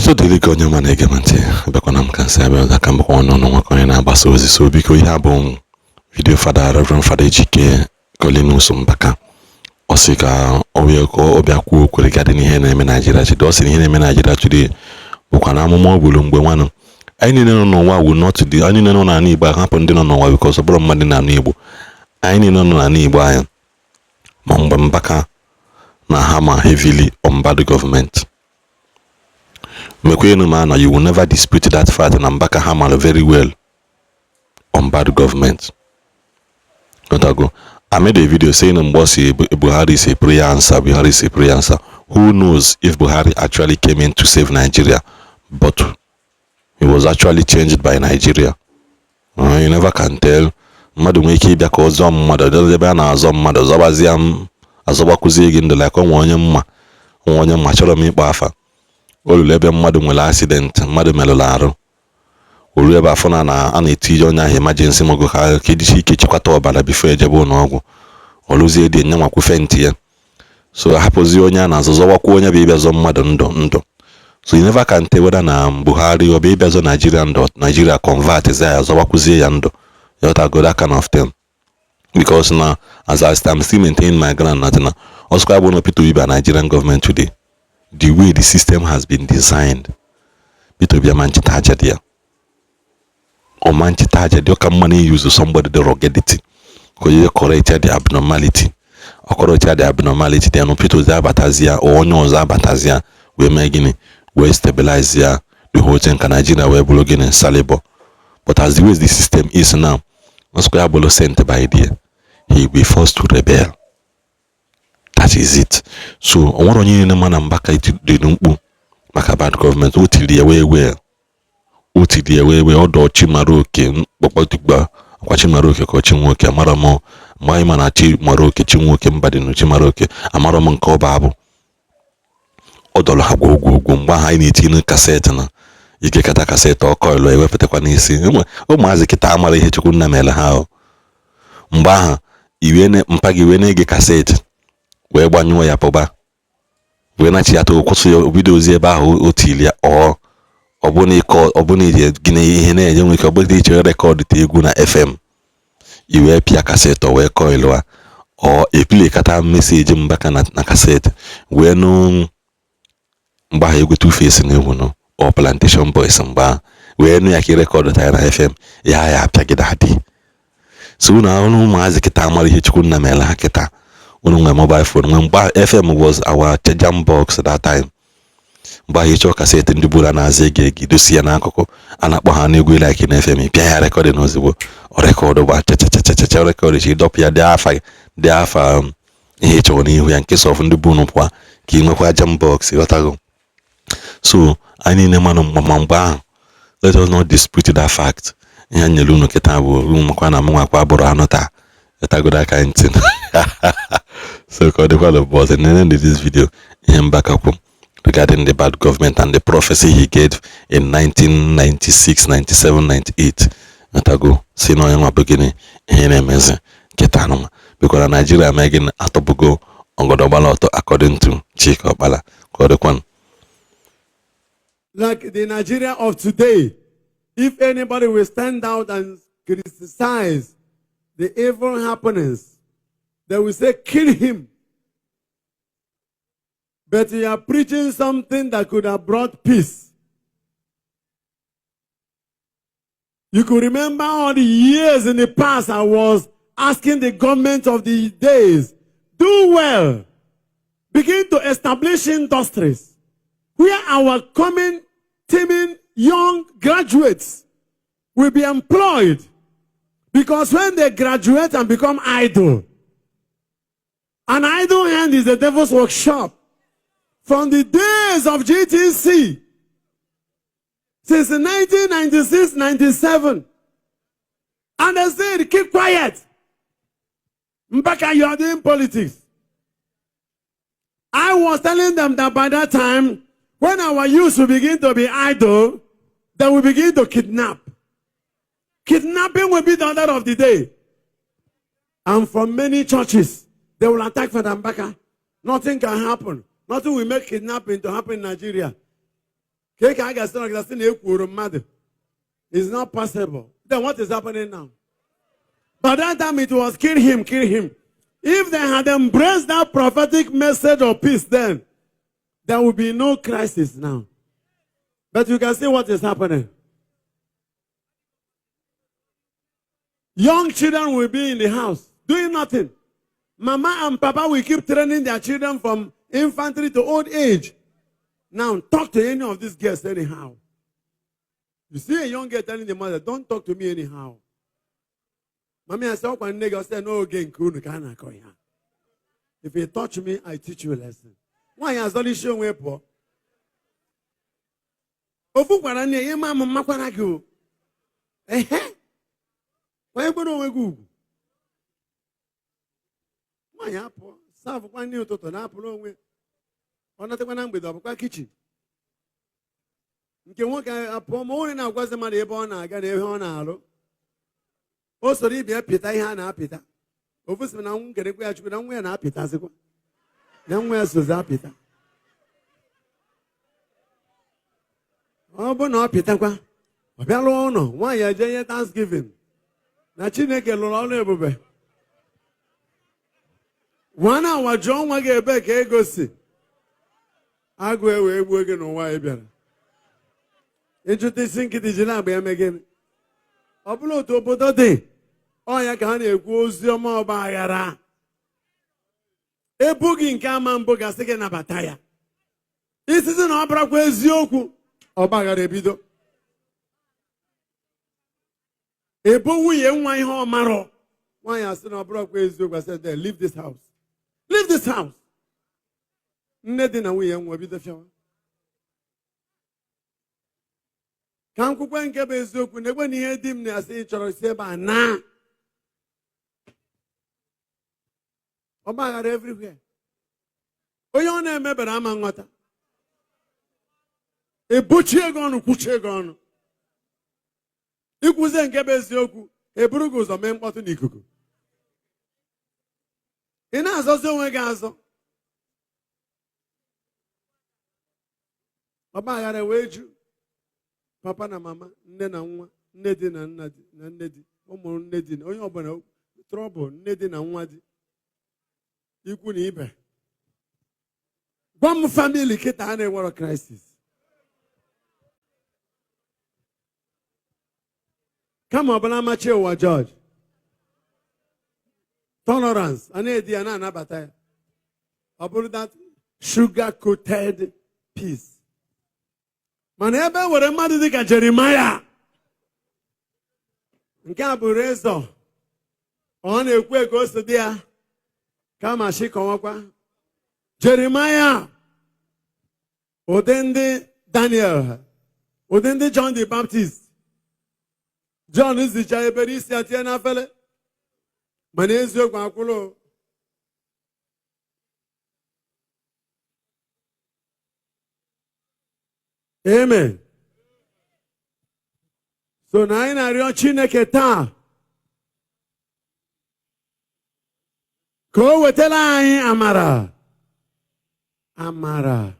So dịrị gị onye ọma na-ege m ntị, abịakwana m ka nsị abịa ọzọ ka mbụkwa ọnụ nwoke onye na-agbasa ozi. So biko ihe a bụ vidio fada Reverend Fada Ejike Mbaka. Ọ sị ka ọ bịa kwuo okwu regarding ihe na-eme Nigeria today. Ọ sị ihe na-eme Nigeria today bụkwa na amụma ọ bụrụ mgbe nwanụ anyị niile nọ n'ụwa will not dị, anyị niile nọ n'ala Igbo ahapụ ndị nọ n'ụwa because ọ bụrụ mmadụ n'ala Igbo. Anyị niile nọ n'ala Igbo anyị ma mgbe Mbaka na hammer heavily on bad government. You will never dispute that fact, and Mbaka hammer very well on bad government. I made a video saying Buhari is a prayer answer. Buhari is a prayer answer. Who knows if Buhari actually came in to save Nigeria, but he was actually changed by Nigeria. You never can tell. Madu mweki bia ko zom madu debe na zom madu zobaziam azobakuzi gị ndụ like onye mma chọrọ m ịkpọ afa. Olu ebe mmadụ nwere accident, mmadụ merụrụ arụ. Olu ebe afọ na na-eti onye ahụ emergency mogo ha ka ejichi ike chikwata ọbara before ejebe ụlọọgwụ. Oluzie dị nyanwakwu fenti ya. So hapụzi onye a na-azọ zọwakwa onye bụ ịbịazọ mmadụ ndụ. So you never can tell whether na Buhari ọ bụ ịbịazọ Nigeria ndụ, Nigeria convert ya zọwakwuzie ya ndụ. You have to go that kind of thing. Because now, as I'm still maintaining my ground, also I want people to be a Nigerian government today. The way the system has been designed, it will be a manchitaja or manchitaja. You can money use somebody the ruggedity, because you correct the abnormality, or correct the abnormality. There are no people that batazia or no batazia. We're making we stabilize the whole thing. Can Nigeria we're blogging and salibo. But as the way the system is now, Bolo sent by idea, he will be forced to rebel. That is it. So I want to know man Mbaka it Maka bad government. Uti the away where odo chimaroke Bopotigba, Quachimaroke, Cochimoke, Amaramo, my manachi Maroke, Chimoke, Mbadino, Chimaroke, Amaramon Kobabu. Odol Hago Gumba, I need in cassette. Ike kata cassette or coil wepete kwa nisi. Mazi kita amari hechukuna mela hao. Mbaha iwene mpagi wene ge cassette. We gbanyụọ ya pụba. We na chi ato kwụsị video zi ebe ahụ otilia or ọbụna ije gine ihe na-enye nweke ọbụna ije record te egwu na FM. Iwe pia cassette o we coil wa or play kata message Mbaka na cassette. We no mbaha egwu Two Face na egwu no. Or Plantation Boys mba we no ya ki record ta na FM ya apia gida hadi. So na unu maazi kita amari ihe chukwu na mela kita unu nwe mobile phone when FM was our jam box at that time. Mba hicho cassette ndi bula na azege gidosi ya na akụkụ anakpọ ha na egwu like na FM pia ya record no zigbo o record ba cha record chi dop ya de afa ihe chọrọ n'ihu ya nke sof ndị bunu kwa ka inwekwa jam box yotago. So I need a man on let us not dispute that fact. Yanyeluno Ketabu, Rumakwana Mwakwa Boranota, Yatagoda Kaintin. So, called the of boss, and then did this video in Mbaka regarding the bad government and the prophecy he gave in 1996, 97, 98. Yatago, Sino Yama beginning, Henemeze, Ketanoma, because Nigeria making Atobugo on Godobaloto according to Chico Bala, Kodekwan. Like the Nigeria of today, if anybody will stand out and criticize the evil happenings, they will say, kill him. But you are preaching something that could have brought peace. You could remember all the years in the past I was asking the government of the days, do well. Begin to establish industries where our teaming young graduates will be employed, because when they graduate and become idle, an idle hand is the devil's workshop. From the days of GTC, since 1996, 97, and they said, keep quiet. Mbaka, you are doing politics. I was telling them that by that time, when our youth will begin to be idle, they will begin to kidnap. Kidnapping will be the order of the day. And from many churches, they will attack Father Mbaka. Nothing can happen. Nothing will make kidnapping to happen in Nigeria. It's not possible. Then what is happening now? By that time it was kill him, kill him. If they had embraced that prophetic message of peace then, there would be no crisis now. But you can see what is happening. Young children will be in the house doing nothing. Mama and Papa will keep training their children from infantry to old age. Now, talk to any of these girls anyhow. You see a young girl telling the mother, don't talk to me anyhow. Mommy, I said, one nigga said, no, again, if you touch me, I teach you a lesson. Why has only shown way poor? Ofu kwaranye ye ma mama kwara gi o. Why go no we go? Why apo? Serve kwa ni utoto na apo onwe. Ona te kwa na mgbedo kwa kitchen. Nke nwoke apo ma onye na-agwazi mmadụ ebe ọ na-aga na ebe ọ na-alụ. O soro ibia pita ihe a na-apịta. Ofu sị na nwa nkerekwa ya chukwu na nwa ya na-apịtazikwa. Na nwa ya sozi apịta. Ọ bụ na ọ pịtakwa, ọ bịala ụlọ, nwaanyị eje ihe Thanksgiving. Na Chineke lụrụ ọrụ ebube. Nwana awa jụọ nwa gị ebe ka ego si. Agụ ewe egbuo gị n'ụwa ị bịara. Ịjụta isi nkịtị ji na-agba ya megịnị. Ọ bụla otu obodo dị, ọ ya ka ha na-ekwu ozi ọma ọgba aghara. Ebughị nke ama mbụ gasị gị nabata ya. Isizi na ọ bụrakwa eziokwu. Ọba aghara ebido. Ebo nwunye nwa ihe ọmarọ. Nwaanyị asị na ọ bụrụkwa eziokwu asị there, leave this house. Leave this house. Nne di na nwunye nwa ebido fiawa. Ka nkwukwe nke bụ eziokwu na egbe na ihe di m na-asị chọrọ si ebe a na. Ọba aghara everywhere. Onye ọ na-emebere ama nghọta. Ebuchi ego ọnụ kwuchi ego ọnụ. Ikwuze nke bụ eziokwu eburu gị ụzọ mee mkpọtụ n'ikuku. Ị na-azọzi onwe gị azọ. Ọba aghara wee ju papa na mama, nne na nwa, nne di na nna di na nne di, ụmụ nne di na onye ọbụla trọbụl nne di na nwa di. Ikwu na ibe. Gwa m famili kịta a na-enwero crisis. Kama ọbụla amachi ụwa George. Tolerance. A na-edi ya na-anabata ya. Ọ bụrụ that sugar-coated peace. Mana ebe were mmadụ dịka Jeremiah. Nke a bụ rezọ. Ọ na-ekwu eke o so dị ya. Kama shi kọwakwa. Jeremiah. Ụdị ndị Daniel. Ụdị ndị John the Baptist. John zicha ebere isi atie n'afele. Mana eziokwu akwụlụ. Amen. So na anyị na-arịọ Chineke taa ka o wetara anyị amara. Amara.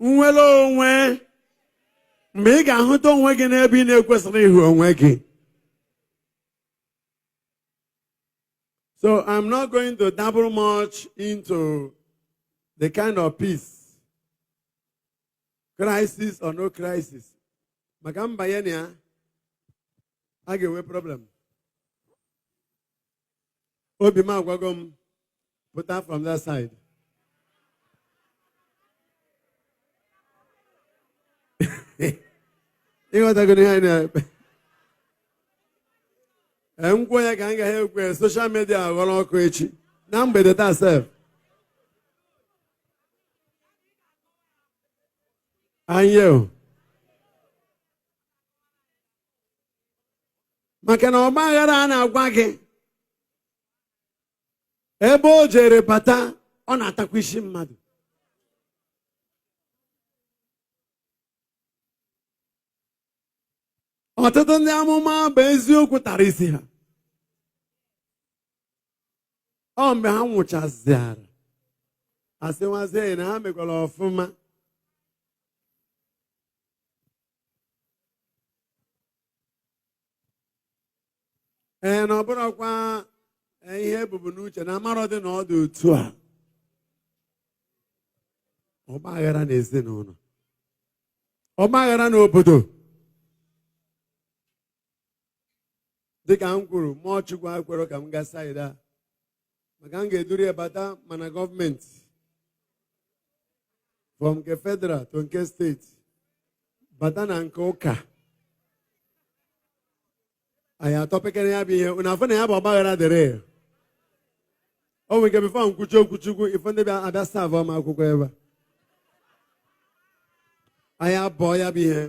Nwere onwe. Mgbe ị ga-ahụta onwe gị n'ebe ị na-ekwesịrị ịhụ onwe gị. So I'm not going to dabble much into the kind of peace, crisis or no crisis. Maka mbanye na ya, a ga-enwe problem. Obi m agwago m, put out from that side. Ịghọtago ihe anyị na-ekpe. Nkwo ya ka anyị gaghị ekwe social media aghọrọ ọkụ echi na mgbede taa sef. Anyị maka na ọgba aghara a na-agwa gị ebe o jere bata ọ na-atakwa isi mmadụ. Ọtụtụ ndị amụma bụ eziokwu tara isi ha. Ọ mgbe ha nwụchaziara asịwazie na ha mekwara ọfụma. na ọ bụrụkwa ihe ebubu n'uche na amarọ dị na ọ dị otu a. Ọgba aghara n'ezinụlọ, ọgba aghara n'obodo. Dịka m kwuru, mmụọ Chukwu akwere ka m gaa saịdị a maka m ga-eduru ya bata mana gọọmenti from nke federal to nke steeti bata na nke ụka. Anyị atọpekere ya bụ ihe unu afọ na ya bụ ọgbaghara dịrị. O nwere ike bifo nkwuchi okwu Chukwu ifo ndị abịa savọ m akwụkwọ ebe a. Anyị abụọ ya bụ ihe